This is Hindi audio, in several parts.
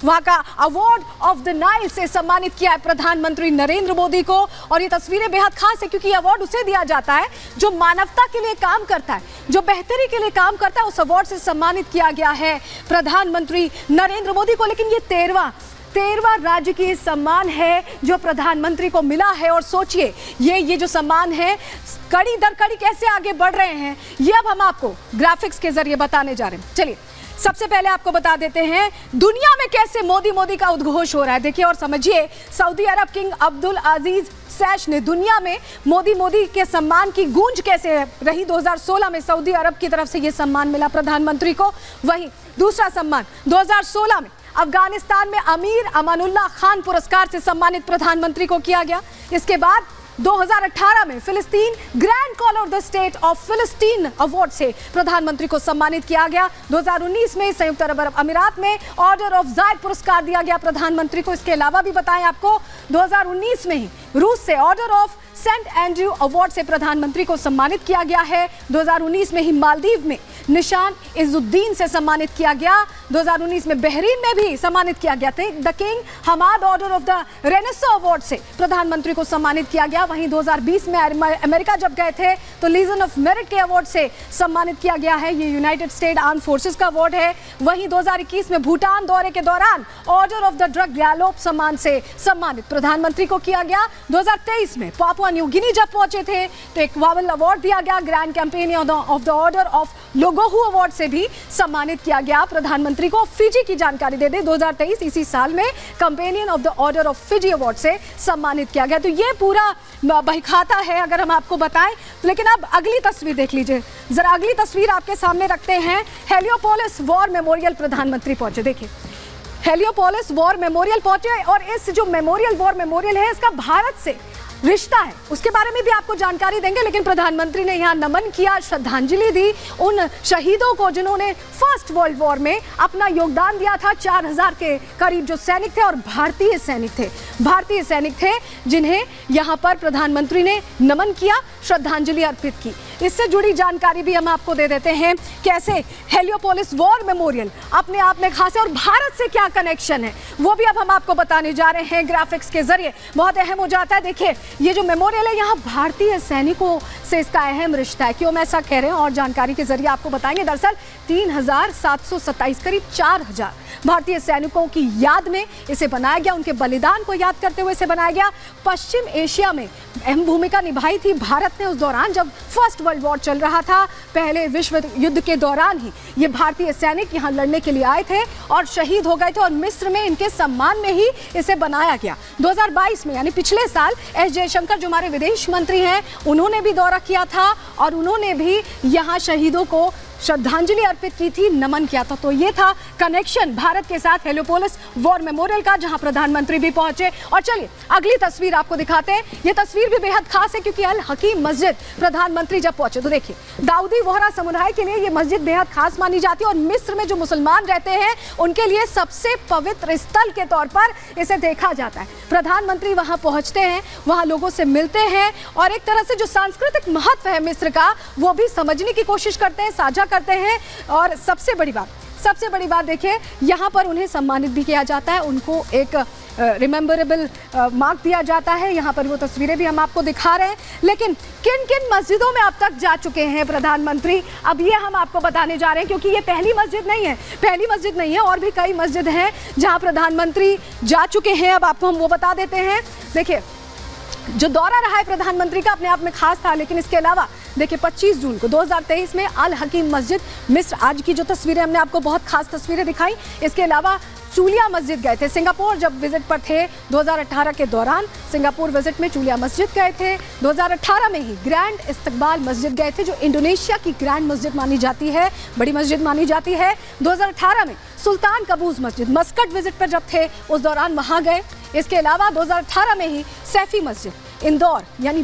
वहां का अवार्ड ऑफ द नाइल से सम्मानित किया है प्रधानमंत्री नरेंद्र मोदी को। और ये तस्वीरें बेहद खास है क्योंकि अवार्ड उसे दिया जाता है जो मानवता के लिए काम करता है, जो बेहतरी के लिए काम करता है। उस अवार्ड से सम्मानित किया गया है प्रधानमंत्री नरेंद्र मोदी को। लेकिन ये 13वां राजकीय सम्मान है जो प्रधानमंत्री को मिला है। और सोचिए ये जो सम्मान है कड़ी दर कड़ी कैसे आगे बढ़ रहे हैं, ये अब हम आपको ग्राफिक्स के जरिए बताने जा रहे हैं। चलिए सबसे पहले आपको बता देते हैं दुनिया में कैसे मोदी मोदी का उद्घोष हो रहा है। देखिए और समझिए, सऊदी अरब किंग अब्दुल अजीज सैश ने दुनिया में मोदी मोदी के सम्मान की गूंज कैसे रही। 2016 में सऊदी अरब की तरफ से यह सम्मान मिला प्रधानमंत्री को। वहीं दूसरा सम्मान 2016 में अफगानिस्तान में अमीर अमानुल्लाह खान पुरस्कार से सम्मानित प्रधानमंत्री को किया गया। इसके बाद 2018 में फिलिस्तीन grand collar of the state of फिलिस्तीन अवार्ड से प्रधानमंत्री को सम्मानित किया गया। 2019 में संयुक्त अरब अमीरात में ऑर्डर ऑफ जायद पुरस्कार दिया गया प्रधानमंत्री को। इसके अलावा भी बताएं आपको 2019 में ही रूस से order of saint Andrew award से प्रधानमंत्री को सम्मानित किया गया है। 2019 में ही मालदीव में निशान इजुद्दीन से सम्मानित किया गया। 2019 में बहरीन में भी सम्मानित किया गया था the king Hamad order of the renaissance award से प्रधानमंत्री को सम्मानित किया गया। वहीं 2020 में अमेरिका जब गए थे तो लीजन ऑफ मेरिट के अवार्ड से सम्मानित किया गया है। ये यूनाइटेड स्टेट आर्म फोर्सेस का अवार्ड है। वहीं 2021 में भूटान दौरे के दौरान ऑर्डर ऑफ द ड्रग गैलोप सम्मान से सम्मानित प्रधानमंत्री को किया गया। 2023 में पापुआ न्यू गिनी जब पहुंचे थे तो एक वावल अवार्ड दिया गया। Grand companion of the order of लोगोहू award से भी सम्मानित किया गया प्रधानमंत्री को। फिजी की जानकारी दे दे 2023 इसी साल में companion of the order of Fiji award से सम्मानित किया गया। तो ये पूरा बहीखाता है अगर हम आपको बताएं। लेकिन अब अगली तस्वीर देख लीजिए जरा। अगली तस्वीर आपके सामने रखते हैं। हेलियोपोलिस वॉर मेमोरियल प्रधानमंत्री पहुंचे। देखिए हेलियोपोलिस वॉर मेमोरियल पहुंचे और इस जो मेमोरियल वॉर मेमोरियल है इसका भारत से रिश्ता है, उसके बारे में भी आपको जानकारी देंगे। लेकिन प्रधानमंत्री ने यहाँ नमन किया, श्रद्धांजलि दी उन शहीदों को जिन्होंने फर्स्ट वर्ल्ड वॉर में अपना योगदान दिया था। 4000 के करीब जो सैनिक थे और भारतीय सैनिक थे जिन्हें यहाँ पर प्रधानमंत्री ने नमन किया, श्रद्धांजलि अर्पित की। इससे जुड़ी जानकारी भी हम आपको दे देते हैं कैसे हेलियोपोलिस वॉर मेमोरियल अपने आप में खास है और भारत से क्या कनेक्शन है वो भी अब हम आपको बताने जा रहे हैं ग्राफिक्स के जरिए। बहुत अहम हो जाता है। देखिए ये जो मेमोरियल है यहाँ भारतीय सैनिकों से इसका अहम रिश्ता है। क्यों मैं ऐसा कह रहे हैं और जानकारी के जरिए आपको बताएंगे। दरअसल 3727 करीब 4000 भारतीय सैनिकों की याद में इसे बनाया गया, उनके बलिदान को याद करते हुए इसे बनाया गया। पश्चिम एशिया में अहम भूमिका निभाई थी भारत ने उस दौरान जब फर्स्ट वर्ल्ड वॉर चल रहा था। पहले विश्व युद्ध के दौरान ही ये भारतीय सैनिक यहाँ लड़ने के लिए आए थे और शहीद हो गए थे और मिस्र में इनके सम्मान में ही इसे बनाया गया। 2022 में यानी पिछले साल एस जयशंकर जो हमारे विदेश मंत्री हैं उन्होंने भी दौरा किया था और उन्होंने भी यहाँ शहीदों को श्रद्धांजलि अर्पित की थी, नमन किया था। तो ये था कनेक्शन भारत के साथ हेलियोपोलिस वॉर मेमोरियल का जहां प्रधानमंत्री भी पहुंचे। और चलिए अगली तस्वीर आपको दिखाते हैं। ये तस्वीर भी बेहद खास है क्योंकि अल हकीम मस्जिद प्रधानमंत्री जब पहुंचे तो देखिए दाऊदी वोहरा समुदाय के लिए ये मस्जिद बेहद खास मानी जाती है और मिस्र में जो मुसलमान रहते हैं उनके लिए सबसे पवित्र स्थल के तौर पर इसे देखा जाता है। प्रधानमंत्री वहां पहुंचते हैं, वहां लोगों से मिलते हैं और एक तरह से जो सांस्कृतिक महत्व है मिस्र का वो भी समझने की कोशिश करते हैं, साझा करते हैं। और सबसे बड़ी बात देखिए यहाँ पर उन्हें सम्मानित भी किया जाता है, उनको एक रिमेम्बरेबल मार्क दिया जाता है। यहाँ पर वो तस्वीरें भी हम आपको दिखा रहे हैं। लेकिन किन किन मस्जिदों में अब तक जा चुके हैं प्रधानमंत्री, अब ये हम आपको बताने जा रहे हैं क्योंकि ये पहली मस्जिद नहीं है और भी कई मस्जिद हैं जहाँ प्रधानमंत्री जा चुके हैं। अब आपको हम वो बता देते हैं। देखिए जो दौरा रहा है प्रधानमंत्री का अपने आप में खास था। लेकिन इसके अलावा देखिए 25 जून को 2023 में अल हकीम मस्जिद मिस्र, आज की जो तस्वीरें हमने आपको बहुत खास तस्वीरें दिखाई। इसके अलावा चूलिया मस्जिद गए थे, सिंगापुर जब विजिट पर थे 2018 के दौरान सिंगापुर विजिट में चूलिया मस्जिद गए थे। 2018 में ही ग्रैंड इस्तकबाल मस्जिद गए थे जो इंडोनेशिया की ग्रैंड मस्जिद मानी जाती है, बड़ी मस्जिद मानी जाती है। 2018 में सुल्तान कबूस मस्जिद मस्कट विजिट पर जब थे उस दौरान वहाँ गए। इसके अलावा 2018 में ही सैफी मस्जिद इंदौर यानी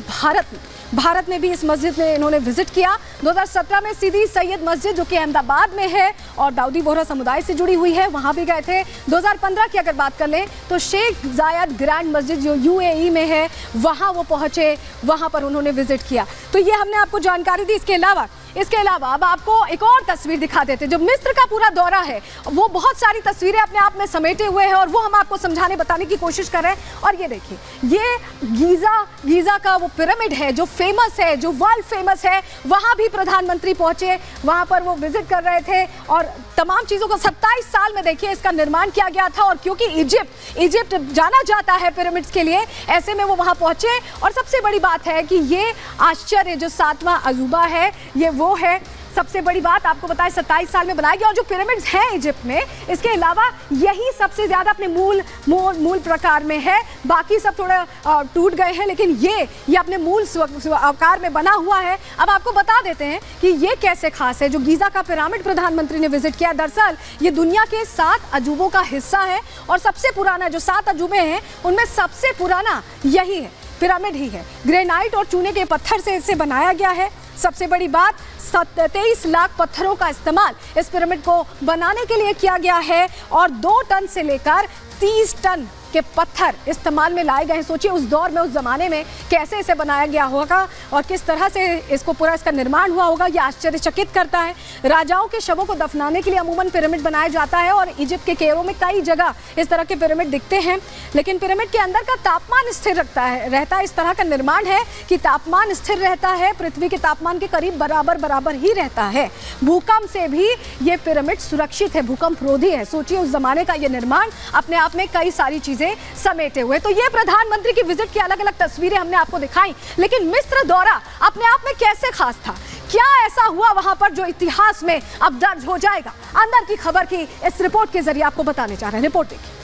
भारत में भी इस मस्जिद में इन्होंने विजिट किया। 2017 में सीदी सैयद मस्जिद जो कि अहमदाबाद में है और दाऊदी बोहरा समुदाय से जुड़ी हुई है वहाँ भी गए थे। 2015 की अगर बात कर लें तो शेख जायद ग्रैंड मस्जिद जो यूएई में है वहाँ वो पहुँचे, वहाँ पर उन्होंने विजिट किया। तो ये हमने आपको जानकारी दी। इसके अलावा इसके अलावा अब आपको एक और तस्वीर दिखा देते हैं। जो मिस्र का पूरा दौरा है वो बहुत सारी तस्वीरें अपने आप में समेटे हुए हैं और वो हम आपको समझाने बताने की कोशिश कर रहे हैं। और ये देखिए, ये गीजा का वो पिरामिड है जो फेमस है, जो वर्ल्ड फेमस है, वहां भी प्रधानमंत्री पहुंचे, वहां पर वो विजिट कर रहे थे और तमाम चीजों को 27 साल में देखिए इसका निर्माण किया गया था। और क्योंकि इजिप्ट जाना जाता है पिरामिड्स के लिए, ऐसे में वो वहां पहुंचे। और सबसे बड़ी बात है कि ये आश्चर्य जो 7वां अजूबा है, ये वो है। सबसे बड़ी बात आपको बताएं, 27 साल में बनाया गया। और जो पिरामिड्स हैं इजिप्ट में, इसके अलावा यही सबसे ज्यादा अपने मूल प्रकार में है। बाकी सब थोड़ा टूट गए हैं, लेकिन ये अपने मूल आकार में बना हुआ है। अब आपको बता देते हैं कि ये कैसे खास है। जो गीजा का पिरामिड प्रधानमंत्री ने विजिट किया, दरअसल ये दुनिया के 7 अजूबों का हिस्सा है और सबसे पुराना जो 7 अजूबे हैं उनमें सबसे पुराना यही है, पिरामिड ही है। ग्रेनाइट और चूने के पत्थर से इसे बनाया गया है। सबसे बड़ी बात, 23 लाख पत्थरों का इस्तेमाल इस पिरामिड को बनाने के लिए किया गया है और 2 टन से लेकर 30 टन के पत्थर इस्तेमाल में लाए गए हैं। सोचिए उस दौर में, उस जमाने में कैसे इसे बनाया गया होगा और किस तरह से इसका निर्माण हुआ होगा, यह आश्चर्यचकित करता है। राजाओं के शवों को दफनाने के लिए अमूमन पिरामिड बनाया जाता है और इजिप्ट के कैरो में कई जगह इस तरह के पिरामिड दिखते हैं। लेकिन पिरामिड के अंदर का तापमान स्थिर रहता है। इस तरह का निर्माण है कि तापमान स्थिर रहता है, पृथ्वी के तापमान के करीब बराबर ही रहता है। भूकंप से भी ये पिरामिड सुरक्षित है, भूकंप रोधी है। सोचिए उस जमाने का ये निर्माण अपने आप में कई सारी चीजें समेटे हुए। तो ये प्रधानमंत्री की विजिट की अलग अलग तस्वीरें हमने आपको दिखाई, लेकिन मिस्र दौरा अपने आप में कैसे खास था, क्या ऐसा हुआ वहां पर जो इतिहास में अब दर्ज हो जाएगा, अंदर की खबर की इस रिपोर्ट के जरिए आपको बताने जा रहे हैं। रिपोर्ट देखिए।